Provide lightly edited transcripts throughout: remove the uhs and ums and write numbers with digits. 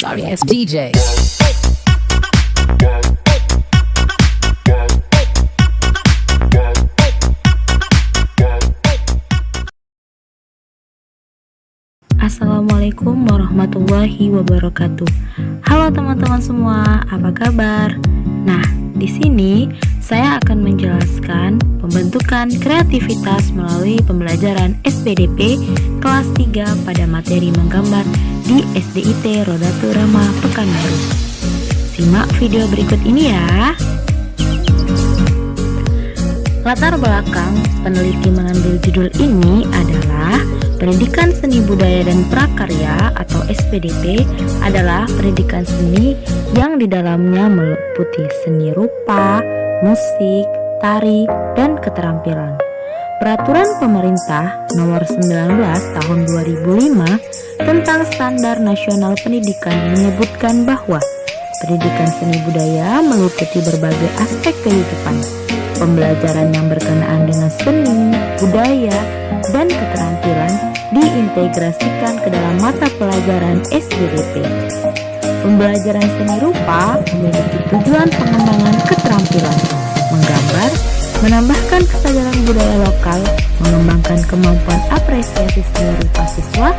Sorry ass DJ. Assalamualaikum warahmatullahi wabarakatuh. Halo teman-teman semua, apa kabar? Nah, di sini saya akan menjelaskan pembentukan kreativitas melalui pembelajaran SPDP kelas 3 pada materi menggambar di SDIT Rodatul Rahma Pekanbaru. Simak video berikut ini ya. Latar belakang peneliti mengambil judul ini adalah Pendidikan Seni Budaya dan Prakarya atau SPDP adalah pendidikan seni yang di dalamnya meliputi seni rupa, musik, tari, dan keterampilan. Peraturan Pemerintah Nomor 19 Tahun 2005 tentang Standar Nasional Pendidikan menyebutkan bahwa pendidikan seni budaya meliputi berbagai aspek kehidupan. Pembelajaran yang berkenaan dengan seni, budaya, dan keterampilan diintegrasikan ke dalam mata pelajaran SPDP. Pembelajaran seni rupa memiliki tujuan pengembangan keterampilan, menggambar, menambahkan kesadaran budaya lokal, mengembangkan kemampuan apresiasi seni rupa siswa,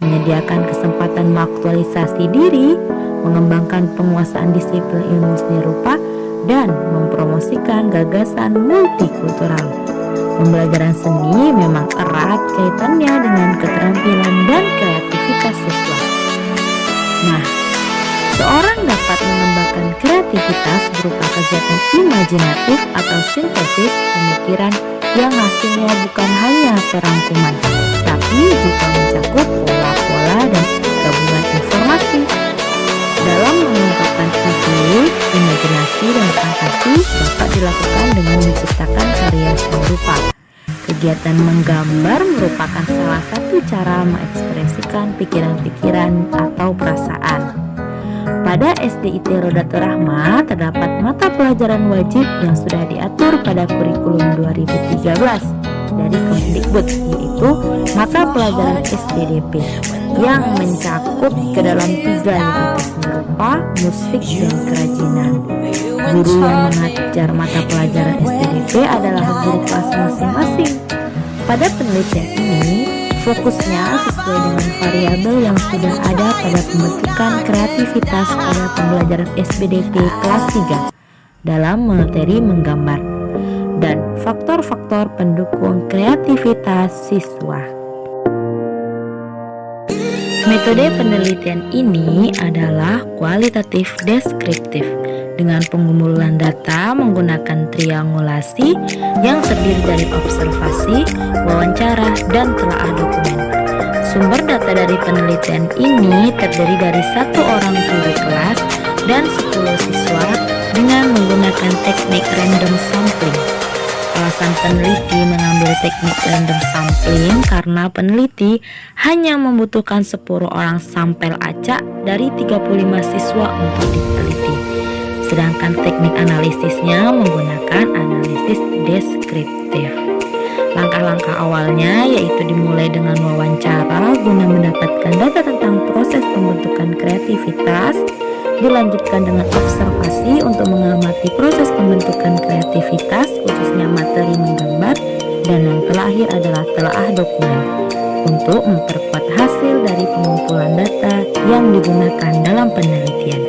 menyediakan kesempatan mengaktualisasi diri, mengembangkan penguasaan disiplin ilmu seni rupa, dan mempromosikan gagasan multikultural. Pembelajaran seni memang erat kaitannya dengan keterampilan dan kreativitas siswa. Nah, seorang dapat mengembangkan kreativitas berupa kegiatan imajinatif atau sintesis pemikiran yang hasilnya bukan hanya perangkuman, tapi juga mencakup pola-pola dan gabungan informasi. Dalam mengungkapkan ide, imajinasi, dan fantasi dapat dilakukan dengan menciptakan karya seni rupa. Kegiatan menggambar merupakan salah satu cara mengekspresikan pikiran-pikiran atau perasaan. Pada SDIT Rodatul Rahma terdapat mata pelajaran wajib yang sudah diatur pada kurikulum 2013 dari Kemendikbud, yaitu mata pelajaran SPDP yang mencakup ke dalam 3, yaitu seni rupa, musik, dan kerajinan. Guru yang mengajar mata pelajaran SPDP adalah guru kelas masing-masing. Pada penelitian ini, fokusnya sesuai dengan variabel yang sudah ada pada pembentukan kreativitas pada pembelajaran SPDP kelas 3 dalam materi menggambar dan faktor-faktor pendukung kreativitas siswa. Metode penelitian ini adalah kualitatif deskriptif dengan pengumpulan data menggunakan triangulasi yang terdiri dari observasi, wawancara, dan telaah dokumen. Sumber data dari penelitian ini terdiri dari 1 orang guru kelas dan 10 siswa dengan menggunakan teknik random sampling. Alasan peneliti mengambil teknik random sampling karena peneliti hanya membutuhkan 10 orang sampel acak dari 35 siswa untuk diteliti. Sedangkan teknik analisisnya menggunakan analisis deskriptif. Langkah-langkah awalnya yaitu dimulai dengan wawancara guna mendapatkan data tentang proses pembentukan kreativitas, dilanjutkan dengan observasi untuk mengamati proses pembentukan kreativitas khususnya materi menggambar, dan yang terakhir adalah telaah dokumen untuk memperkuat hasil dari pengumpulan data yang digunakan dalam penelitian.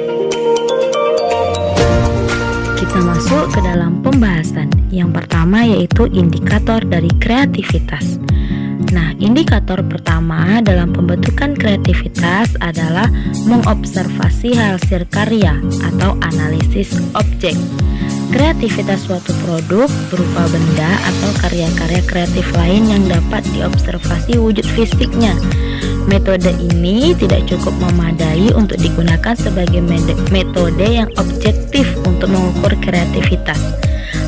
Kita masuk ke dalam pembahasan. Yang pertama yaitu indikator dari kreativitas. Nah, indikator pertama dalam pembentukan kreativitas adalah mengobservasi hasil karya atau analisis objek. Kreativitas suatu produk berupa benda atau karya-karya kreatif lain yang dapat diobservasi wujud fisiknya. Metode ini tidak cukup memadai untuk digunakan sebagai metode yang objektif untuk mengukur kreativitas.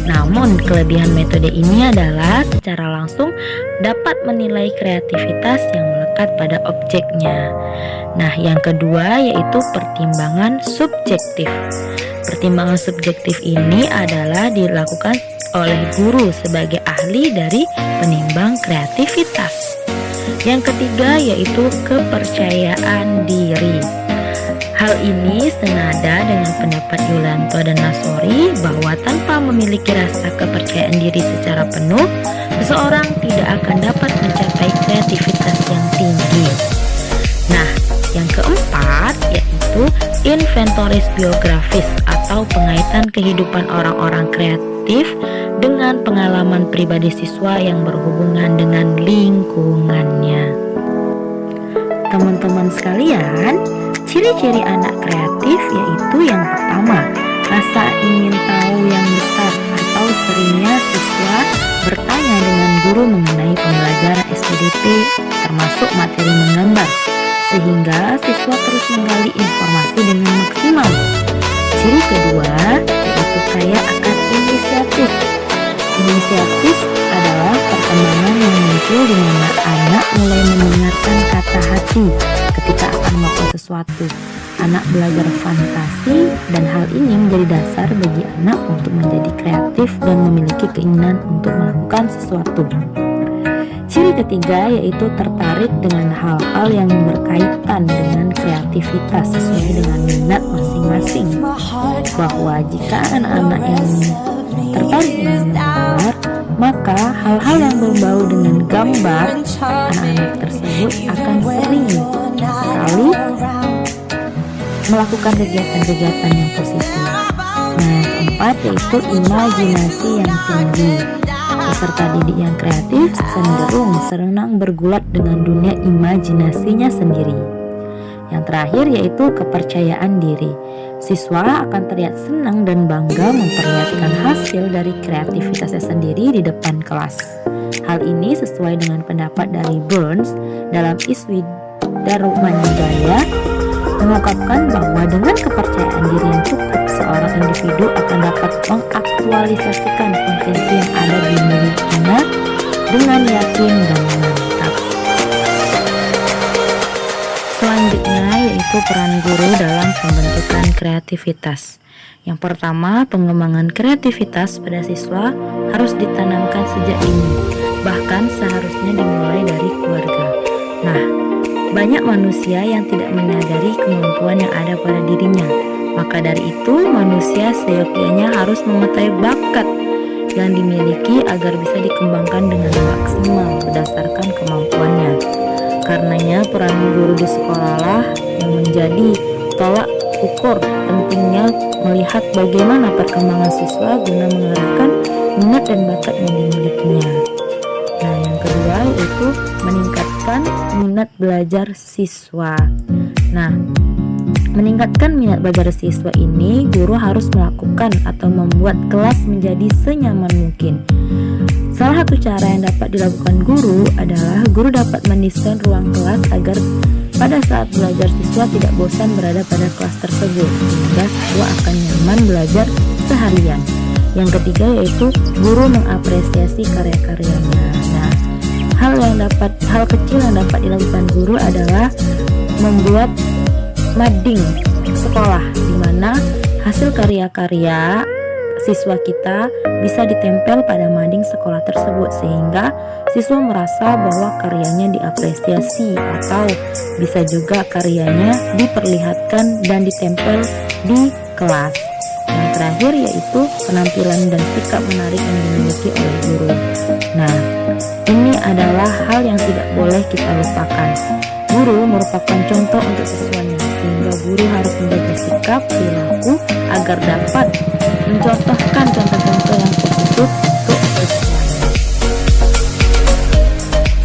Namun, kelebihan metode ini adalah secara langsung dapat menilai kreativitas yang melekat pada objeknya. Nah, yang kedua yaitu pertimbangan subjektif. Pertimbangan subjektif ini adalah dilakukan oleh guru sebagai ahli dari penimbang kreativitas. Yang ketiga yaitu kepercayaan diri. Hal ini senada dengan pendapat Yulianto dan Nasori bahwa tanpa memiliki rasa kepercayaan diri secara penuh, seseorang tidak akan dapat mencapai kreativitas yang tinggi. Nah, yang keempat yaitu inventoris biografis atau pengaitan kehidupan orang-orang kreatif dengan pengalaman pribadi siswa yang berhubungan dengan lingkungannya. Teman-teman sekalian, ciri-ciri anak kreatif yaitu yang pertama, rasa ingin tahu yang besar atau seringnya siswa bertanya dengan guru mengenai pembelajaran SPDP termasuk materi menggambar, sehingga siswa terus menggali informasi dengan maksimal. Ciri kedua yaitu kaya akan inisiatif. Inisiatif adalah perkembangan yang muncul di mana anak mulai mendengarkan kata hati ketika akan melakukan sesuatu. Anak belajar fantasi dan hal ini menjadi dasar bagi anak untuk menjadi kreatif dan memiliki keinginan untuk melakukan sesuatu. Ciri ketiga yaitu tertarik dengan hal-hal yang berkaitan dengan kreativitas sesuai dengan minat masing-masing. Bahwa jika anak-anak yang tertarik dengan menggambar, maka hal-hal yang berbau dengan gambar, anak-anak tersebut akan sering sekali melakukan kegiatan-kegiatan yang positif. Nah, yang keempat yaitu imajinasi yang tinggi. Peserta didik yang kreatif cenderung senang bergulat dengan dunia imajinasinya sendiri. Yang terakhir yaitu kepercayaan diri. Siswa akan terlihat senang dan bangga memperlihatkan hasil dari kreativitasnya sendiri di depan kelas. Hal ini sesuai dengan pendapat dari Burns dalam Iswidarmanjaya, mengungkapkan bahwa dengan kepercayaan diri yang cukup, seorang individu akan dapat mengaktualisasikan potensi yang ada di miliknya dengan yakin dan mantap. Selanjutnya yaitu peran guru dalam pembentukan kreativitas. Yang pertama, pengembangan kreativitas pada siswa harus ditanamkan sejak dini, bahkan seharusnya dimulai dari keluarga. Nah, banyak manusia yang tidak menyadari kemampuan yang ada pada dirinya. Maka dari itu, manusia seyogyanya harus mengetahui bakat yang dimiliki agar bisa dikembangkan dengan maksimal berdasarkan kemampuannya. Karenanya, peran guru di sekolahlah yang menjadi tolak ukur pentingnya melihat bagaimana perkembangan siswa guna mengarahkan minat dan bakat yang dimilikinya. Nah, yang kedua yaitu meningkatkan minat belajar siswa. Nah, meningkatkan minat belajar siswa ini, guru harus melakukan atau membuat kelas menjadi senyaman mungkin. Salah satu cara yang dapat dilakukan guru adalah guru dapat mendesain ruang kelas agar pada saat belajar siswa tidak bosan berada pada kelas tersebut, sehingga siswa akan nyaman belajar seharian. Yang ketiga yaitu guru mengapresiasi karya-karyanya. Nah, hal kecil yang dapat dilakukan guru adalah membuat mading sekolah, di mana hasil karya-karya siswa kita bisa ditempel pada mading sekolah tersebut, sehingga siswa merasa bahwa karyanya diapresiasi, atau bisa juga karyanya diperlihatkan dan ditempel di kelas. Yang terakhir yaitu penampilan dan sikap menarik yang dimiliki oleh guru. Nah, ini adalah hal yang tidak boleh kita lupakan. Guru merupakan contoh untuk siswanya, sehingga guru harus menjaga sikap perilaku agar dapat mencontohkan contoh-contoh yang positif untuk siswanya.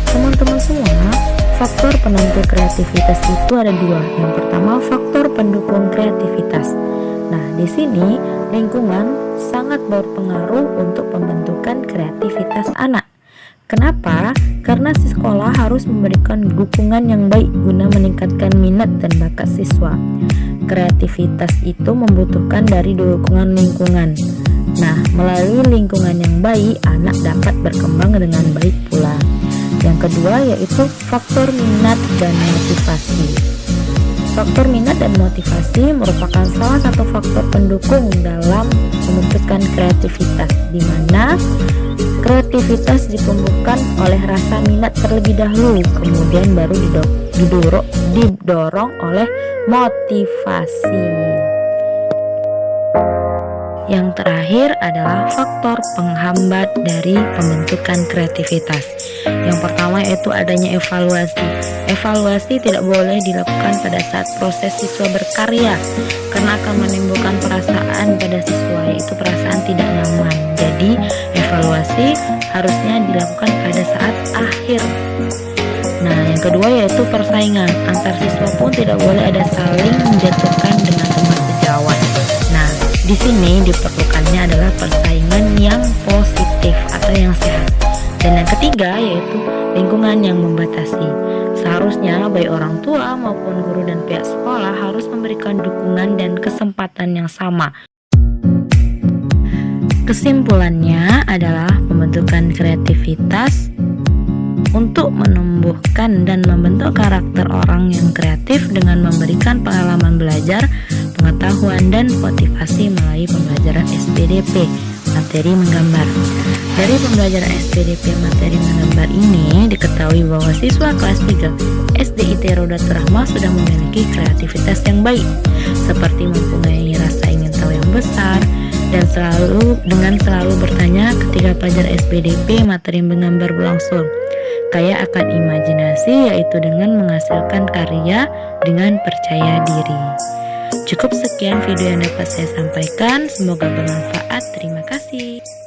Teman-teman semua, faktor penentu kreativitas itu ada dua. Yang pertama, faktor pendukung kreativitas. Nah, di sini lingkungan sangat berpengaruh untuk pembentukan kreativitas anak. Kenapa? Karena si sekolah harus memberikan dukungan yang baik guna meningkatkan minat dan bakat siswa. Kreativitas itu membutuhkan dari dukungan lingkungan. Nah, melalui lingkungan yang baik, anak dapat berkembang dengan baik pula. Yang kedua yaitu faktor minat dan motivasi. Faktor minat dan motivasi merupakan salah satu faktor pendukung dalam pembentukan kreativitas, di mana kreativitas ditumbuhkan oleh rasa minat terlebih dahulu, kemudian baru didorong didorong oleh motivasi. Yang terakhir adalah faktor penghambat dari pembentukan kreativitas. Yang pertama yaitu adanya evaluasi. Evaluasi tidak boleh dilakukan pada saat proses siswa berkarya karena akan menimbulkan perasaan pada siswa, yaitu perasaan tidak nyaman. Jadi evaluasi harusnya dilakukan pada saat akhir. Nah, yang kedua yaitu persaingan. Antar siswa pun tidak boleh ada saling menjatuhkan dengan teman sejawat. Nah, di sini diperlukannya adalah persaingan yang positif atau yang sehat. Dan yang ketiga yaitu lingkungan yang membatasi. Seharusnya baik orang tua maupun guru dan pihak sekolah harus memberikan dukungan dan kesempatan yang sama. Kesimpulannya adalah pembentukan kreativitas untuk menumbuhkan dan membentuk karakter orang yang kreatif dengan memberikan pengalaman belajar, pengetahuan, dan motivasi melalui pembelajaran SPDP materi menggambar. Dari pembelajaran SPDP materi menggambar ini diketahui bahwa siswa kelas 3 SDIT Rodatul Rahmah sudah memiliki kreativitas yang baik, seperti mempunyai rasa ingin tahu yang besar dan selalu bertanya ketika pelajaran SPDP materi menggambar berlangsung. Kaya akan imajinasi, yaitu dengan menghasilkan karya dengan percaya diri. Cukup sekian video yang dapat saya sampaikan, semoga bermanfaat. Terima kasih.